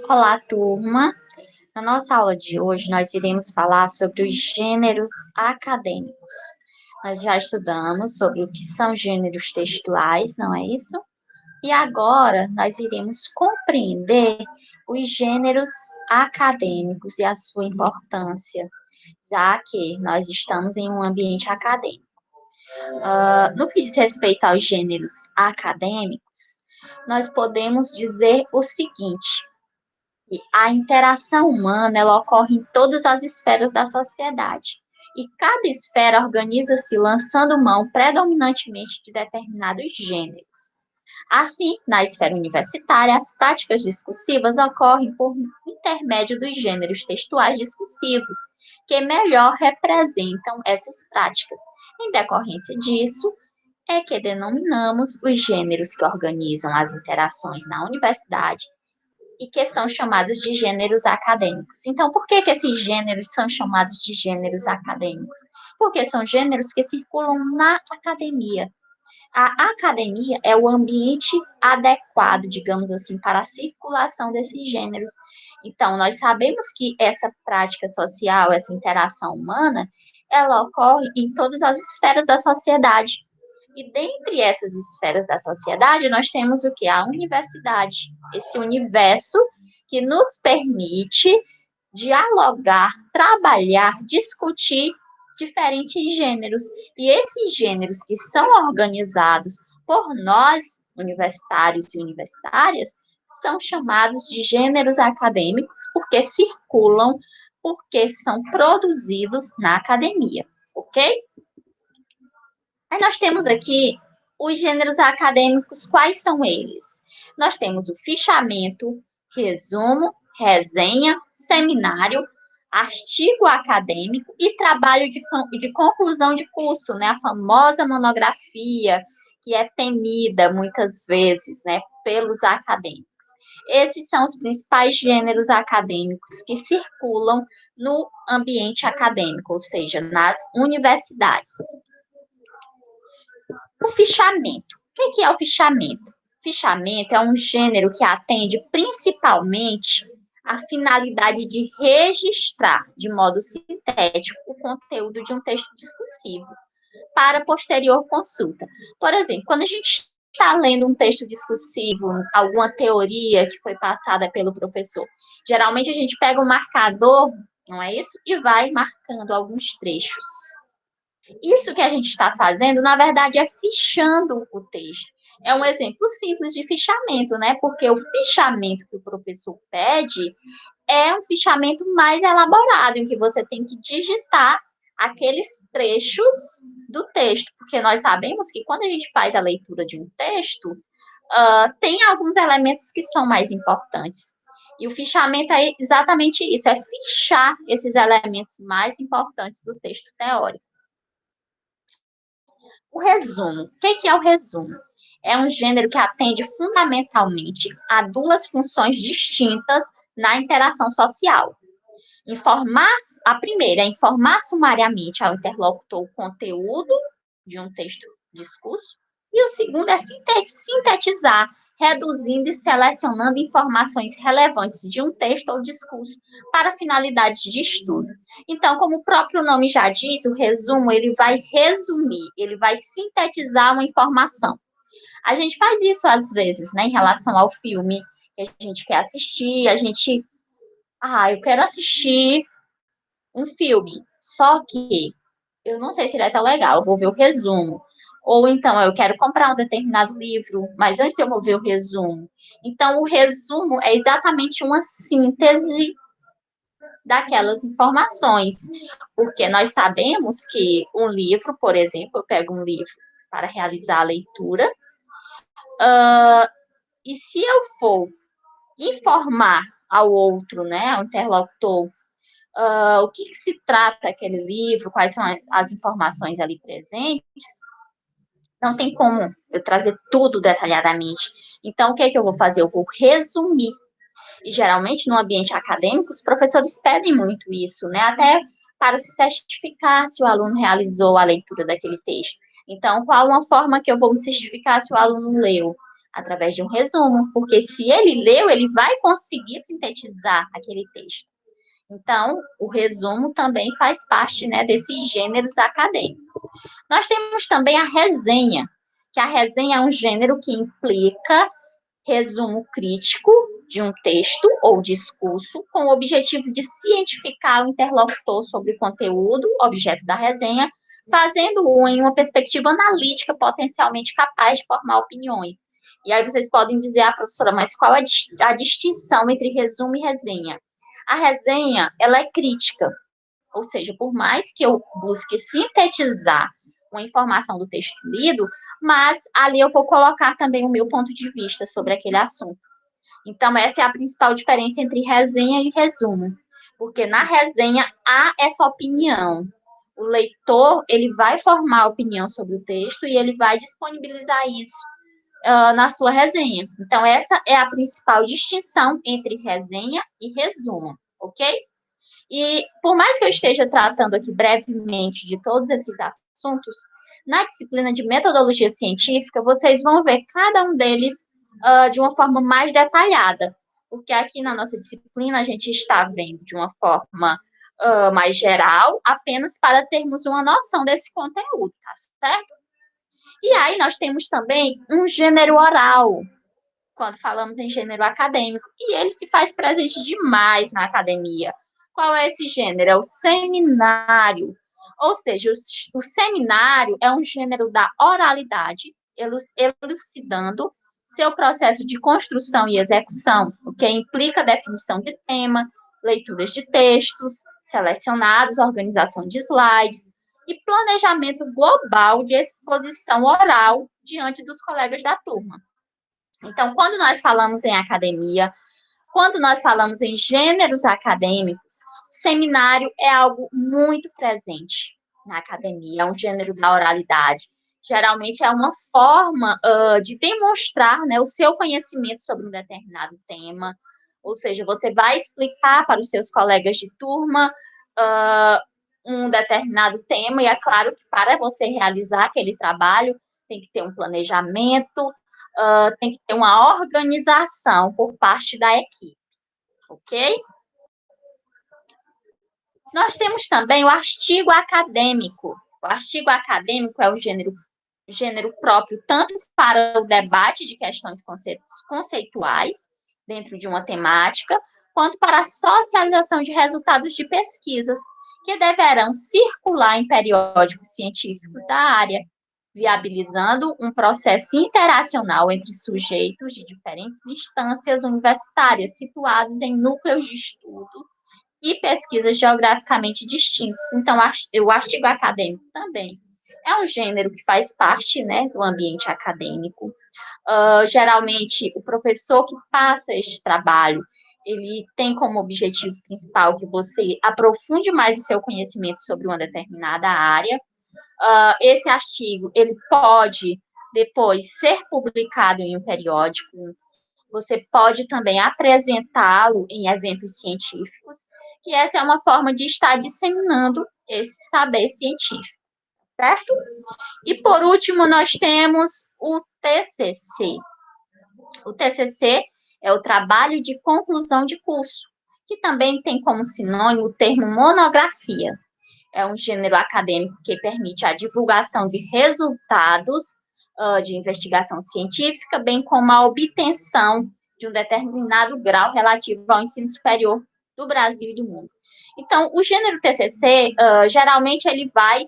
Olá, turma! Na nossa aula de hoje, nós iremos falar sobre os gêneros acadêmicos. Nós já estudamos sobre o que são gêneros textuais, não é isso? E agora nós iremos compreender os gêneros acadêmicos e a sua importância, já que nós estamos em um ambiente acadêmico. No que diz respeito aos gêneros acadêmicos, nós podemos dizer o seguinte: e a interação humana, ela ocorre em todas as esferas da sociedade. E cada esfera organiza-se lançando mão predominantemente de determinados gêneros. Assim, na esfera universitária, as práticas discursivas ocorrem por intermédio dos gêneros textuais discursivos, que melhor representam essas práticas. Em decorrência disso, é que denominamos os gêneros que organizam as interações na universidade e que são chamados de gêneros acadêmicos. Então, por que esses gêneros são chamados de gêneros acadêmicos? Porque são gêneros que circulam na academia. A academia é o ambiente adequado, digamos assim, para a circulação desses gêneros. Então, nós sabemos que essa prática social, essa interação humana, ela ocorre em todas as esferas da sociedade. E dentre essas esferas da sociedade, nós temos o que? A universidade, esse universo que nos permite dialogar, trabalhar, discutir diferentes gêneros. E esses gêneros que são organizados por nós, universitários e universitárias, são chamados de gêneros acadêmicos porque circulam, porque são produzidos na academia, ok? Aí nós temos aqui os gêneros acadêmicos, quais são eles? Nós temos o fichamento, resumo, resenha, seminário, artigo acadêmico e trabalho de conclusão de curso, né? A famosa monografia, que é temida muitas vezes, né, pelos acadêmicos. Esses são os principais gêneros acadêmicos que circulam no ambiente acadêmico, ou seja, nas universidades. O fichamento. O que é o fichamento? Fichamento é um gênero que atende principalmente à finalidade de registrar, de modo sintético, o conteúdo de um texto discursivo para posterior consulta. Por exemplo, quando a gente está lendo um texto discursivo, alguma teoria que foi passada pelo professor, geralmente a gente pega um marcador, não é isso? E vai marcando alguns trechos. Isso que a gente está fazendo, na verdade, é fichando o texto. É um exemplo simples de fichamento, né? Porque o fichamento que o professor pede é um fichamento mais elaborado, em que você tem que digitar aqueles trechos do texto, porque nós sabemos que quando a gente faz a leitura de um texto, tem alguns elementos que são mais importantes. E o fichamento é exatamente isso, é fichar esses elementos mais importantes do texto teórico. O resumo. O que é o resumo? É um gênero que atende fundamentalmente a duas funções distintas na interação social. Informar, a primeira é informar sumariamente ao interlocutor o conteúdo de um texto discurso, e o segundo é sintetizar, reduzindo e selecionando informações relevantes de um texto ou discurso para finalidades de estudo. Então, como o próprio nome já diz, o resumo ele vai resumir, ele vai sintetizar uma informação. A gente faz isso às vezes, né, em relação ao filme que a gente quer assistir, a gente, eu quero assistir um filme, só que eu não sei se ele é tão legal, eu vou ver o resumo. Ou então, eu quero comprar um determinado livro, mas antes eu vou ver o resumo. Então, o resumo é exatamente uma síntese daquelas informações, porque nós sabemos que um livro, por exemplo, eu pego um livro para realizar a leitura, e se eu for informar ao outro, né, ao interlocutor, o que se trata aquele livro, quais são as informações ali presentes, não tem como eu trazer tudo detalhadamente. Então, o que é que eu vou fazer? Eu vou resumir. E, geralmente, no ambiente acadêmico, os professores pedem muito isso, né? Até para se certificar se o aluno realizou a leitura daquele texto. Então, qual uma forma que eu vou me certificar se o aluno leu? Através de um resumo, porque se ele leu, ele vai conseguir sintetizar aquele texto. Então, o resumo também faz parte, né, desses gêneros acadêmicos. Nós temos também a resenha, que a resenha é um gênero que implica resumo crítico de um texto ou discurso com o objetivo de cientificar o interlocutor sobre o conteúdo, objeto da resenha, fazendo-o em uma perspectiva analítica potencialmente capaz de formar opiniões. E aí vocês podem dizer, professora, mas qual é a distinção entre resumo e resenha? A resenha, ela é crítica, ou seja, por mais que eu busque sintetizar uma informação do texto lido, mas ali eu vou colocar também o meu ponto de vista sobre aquele assunto. Então, essa é a principal diferença entre resenha e resumo, porque na resenha há essa opinião. O leitor, ele vai formar opinião sobre o texto e ele vai disponibilizar isso na sua resenha. Então, essa é a principal distinção entre resenha e resumo, ok? E por mais que eu esteja tratando aqui brevemente de todos esses assuntos, na disciplina de metodologia científica, vocês vão ver cada um deles de uma forma mais detalhada, porque aqui na nossa disciplina a gente está vendo de uma forma mais geral, apenas para termos uma noção desse conteúdo, tá certo? E aí nós temos também um gênero oral, quando falamos em gênero acadêmico, e ele se faz presente demais na academia. Qual é esse gênero? É o seminário. Ou seja, o seminário é um gênero da oralidade, elucidando seu processo de construção e execução, o que implica definição de tema, leituras de textos selecionados, organização de slides e planejamento global de exposição oral diante dos colegas da turma. Então, quando nós falamos em academia, quando nós falamos em gêneros acadêmicos, o seminário é algo muito presente na academia, é um gênero da oralidade. Geralmente é uma forma de demonstrar, né, o seu conhecimento sobre um determinado tema, ou seja, você vai explicar para os seus colegas de turma um determinado tema, e é claro que para você realizar aquele trabalho, tem que ter um planejamento, tem que ter uma organização por parte da equipe, ok? Nós temos também o artigo acadêmico. O artigo acadêmico é o gênero próprio tanto para o debate de questões conceituais dentro de uma temática, quanto para a socialização de resultados de pesquisas que deverão circular em periódicos científicos da área, viabilizando um processo interacional entre sujeitos de diferentes instâncias universitárias situados em núcleos de estudo e pesquisas geograficamente distintos. Então, o artigo acadêmico também é um gênero que faz parte, né, do ambiente acadêmico. Geralmente, o professor que passa este trabalho, ele tem como objetivo principal que você aprofunde mais o seu conhecimento sobre uma determinada área. Esse artigo, ele pode depois ser publicado em um periódico, você pode também apresentá-lo em eventos científicos, e essa é uma forma de estar disseminando esse saber científico, certo? E por último, nós temos o TCC. O TCC é o trabalho de conclusão de curso, que também tem como sinônimo o termo monografia. É um gênero acadêmico que permite a divulgação de resultados de investigação científica, bem como a obtenção de um determinado grau relativo ao ensino superior do Brasil e do mundo. Então, o gênero TCC, geralmente, ele vai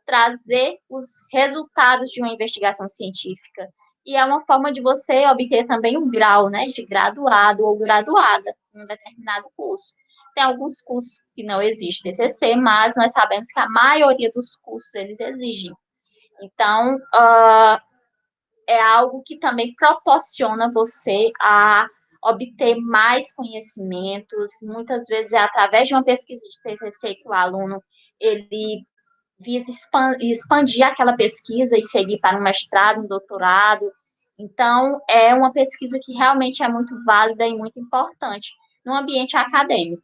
trazer os resultados de uma investigação científica, e é uma forma de você obter também um grau, né, de graduado ou graduada em um determinado curso. Tem alguns cursos que não existe TCC, mas nós sabemos que a maioria dos cursos eles exigem. Então, é algo que também proporciona você a obter mais conhecimentos. Muitas vezes é através de uma pesquisa de TCC que o aluno ele visa expandir aquela pesquisa e seguir para um mestrado, um doutorado. Então, é uma pesquisa que realmente é muito válida e muito importante no ambiente acadêmico.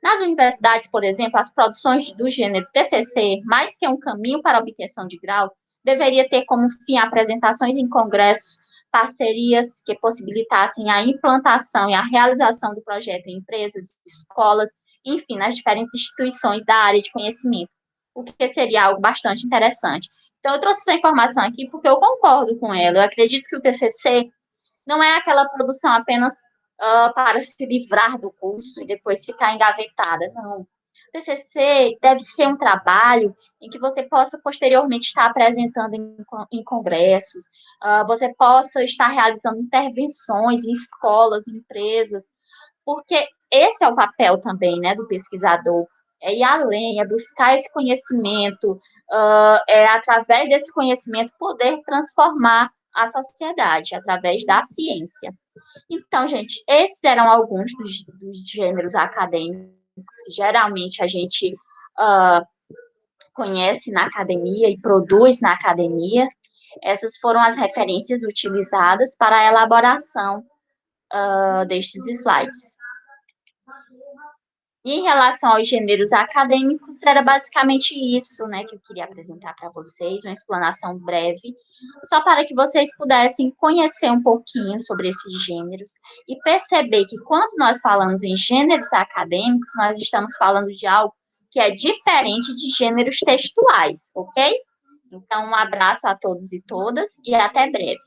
Nas universidades, por exemplo, as produções do gênero TCC, mais que um caminho para a obtenção de grau, deveria ter como fim apresentações em congressos parcerias que possibilitassem a implantação e a realização do projeto em empresas, escolas, enfim, nas diferentes instituições da área de conhecimento, o que seria algo bastante interessante. Então, eu trouxe essa informação aqui porque eu concordo com ela. Eu acredito que o TCC não é aquela produção apenas para se livrar do curso e depois ficar engavetada, não. O TCC deve ser um trabalho em que você possa posteriormente estar apresentando em congressos, você possa estar realizando intervenções em escolas, empresas, porque esse é o papel também, né, do pesquisador, é ir além, é buscar esse conhecimento, é através desse conhecimento poder transformar a sociedade através da ciência. Então, gente, esses eram alguns dos gêneros acadêmicos que geralmente a gente uh, conhece na academia e produz na academia. Essas foram as referências utilizadas para a elaboração destes slides. E em relação aos gêneros acadêmicos, era basicamente isso, né, que eu queria apresentar para vocês, uma explanação breve, só para que vocês pudessem conhecer um pouquinho sobre esses gêneros e perceber que quando nós falamos em gêneros acadêmicos, nós estamos falando de algo que é diferente de gêneros textuais, ok? Então, um abraço a todos e todas e até breve.